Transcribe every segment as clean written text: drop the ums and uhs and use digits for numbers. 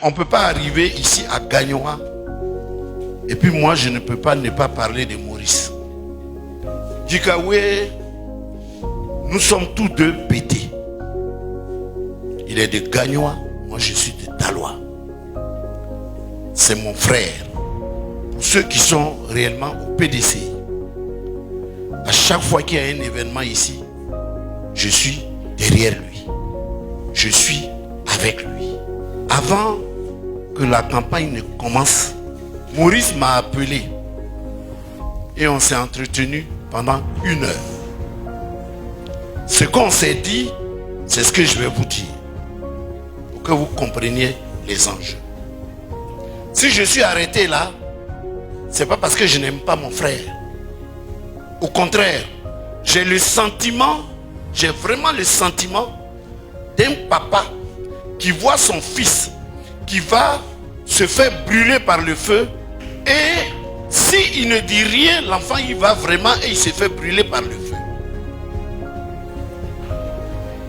On ne peut pas arriver ici à Gagnoa et puis moi je ne peux pas ne pas parler de Maurice. Djikawe, nous sommes tous deux pétés. Il est de Gagnoa, moi je suis de Daloa. C'est mon frère. Pour ceux qui sont réellement au PDC, à chaque fois qu'il y a un événement ici, je suis derrière lui. Je suis avec lui. Avant que la campagne ne commence, Maurice m'a appelé et on s'est entretenu pendant 1 heure. Ce qu'on s'est dit, c'est ce que je vais vous dire pour que vous compreniez les enjeux. Si je suis arrêté là, c'est pas parce que je n'aime pas mon frère. Au contraire, j'ai le sentiment, j'ai vraiment le sentiment d'un papa qui voit son fils qui va se faire brûler par le feu et s'il ne dit rien, l'enfant il va vraiment et il se fait brûler par le feu.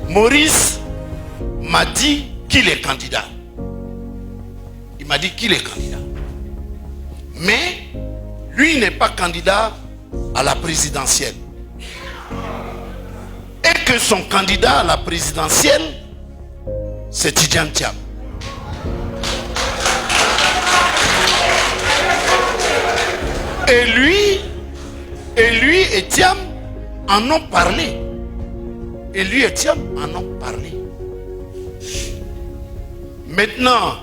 Maurice m'a dit qu'il est candidat. Il m'a dit qu'il est candidat. Mais lui n'est pas candidat à la présidentielle. Et que son candidat à la présidentielle, c'est Tidjane Thiam. Et lui et Thiam en ont parlé. Et lui et Thiam en ont parlé. Maintenant,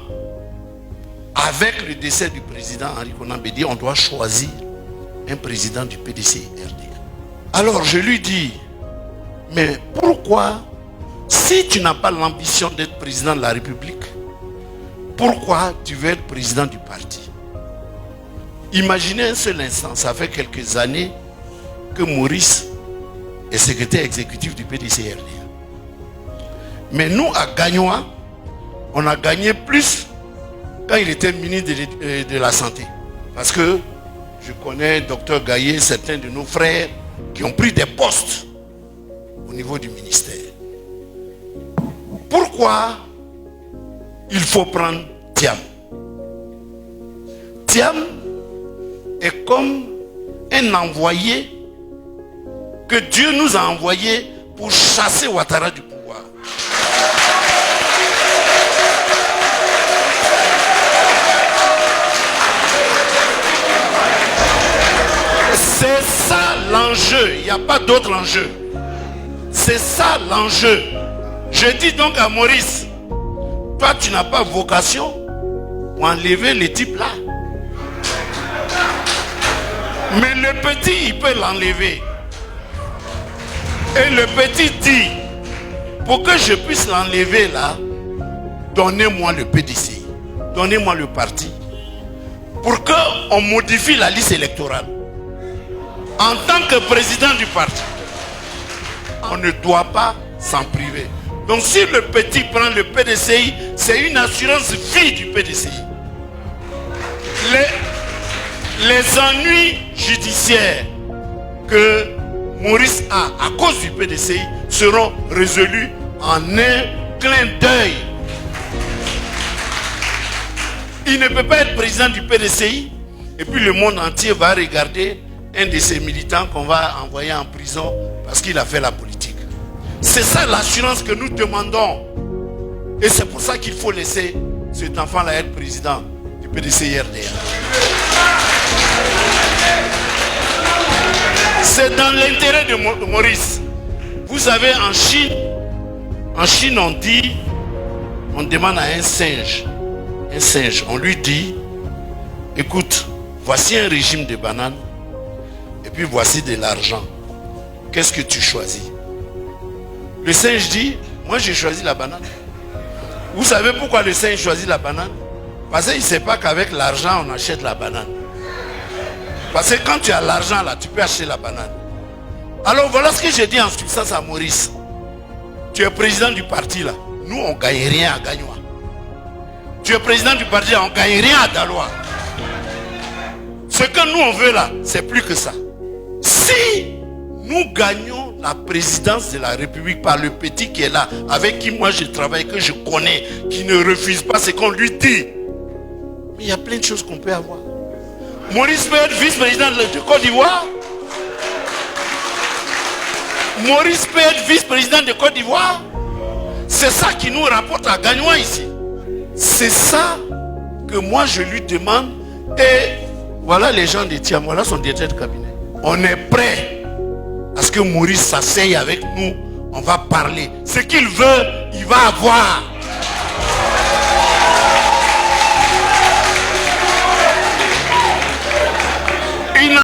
avec le décès du président Henri Konan Bédié, on doit choisir un président du PDC-RDA. Alors je lui dis, mais pourquoi, si tu n'as pas l'ambition d'être président de la République, pourquoi tu veux être président du parti? Imaginez un seul instant, ça fait quelques années que Maurice est secrétaire exécutif du PDC-RDA. Mais nous, à Gagnoa, on a gagné plus quand il était ministre de la Santé. Parce que je connais Dr Gaillet, certains de nos frères qui ont pris des postes au niveau du ministère. Pourquoi il faut prendre Thiam? Thiam est comme un envoyé que Dieu nous a envoyé pour chasser Ouattara du pouvoir. C'est ça l'enjeu, il n'y a pas d'autre enjeu. C'est ça l'enjeu. Je dis donc à Maurice, toi tu n'as pas vocation pour enlever les types là. Mais le petit, il peut l'enlever. Et le petit dit, pour que je puisse l'enlever là, donnez-moi le PDC, donnez-moi le parti, pour qu'on modifie la liste électorale. En tant que président du parti, on ne doit pas s'en priver. Donc si le petit prend le PDCI, c'est une assurance vie du PDCI. Les ennuis judiciaires que Maurice a à cause du PDCI seront résolus en un clin d'œil. Il ne peut pas être président du PDCI et puis le monde entier va regarder un de ses militants qu'on va envoyer en prison parce qu'il a fait la politique. C'est ça l'assurance que nous demandons. Et c'est pour ça qu'il faut laisser cet enfant-là être président du PDC-RDA. C'est dans l'intérêt de Maurice. Vous savez, en Chine on dit, on demande à un singe, on lui dit, écoute, voici un régime de bananes, et puis voici de l'argent. Qu'est-ce que tu choisis? Le singe dit, moi j'ai choisi la banane. Vous savez pourquoi le singe choisit la banane? Parce qu'il ne sait pas qu'avec l'argent on achète la banane. Parce que quand tu as l'argent là, tu peux acheter la banane. Alors voilà ce que j'ai dit en substance à Maurice. Tu es président du parti là. Nous on ne gagne rien à Gagnoa. Tu es président du parti là, on ne gagne rien à Daloa. Ce que nous on veut là, c'est plus que ça. Si nous gagnons la présidence de la République par le petit qui est là, avec qui moi je travaille, que je connais, qui ne refuse pas ce qu'on lui dit. Mais il y a plein de choses qu'on peut avoir. Maurice peut être vice-président de Côte d'Ivoire. Maurice peut être vice-président de Côte d'Ivoire. C'est ça qui nous rapporte à Gagnois ici. C'est ça que moi je lui demande. Et voilà les gens de Tiam, voilà son directeur de cabinet. On est prêt à ce que Maurice s'asseye avec nous. On va parler. Ce qu'il veut, il va avoir.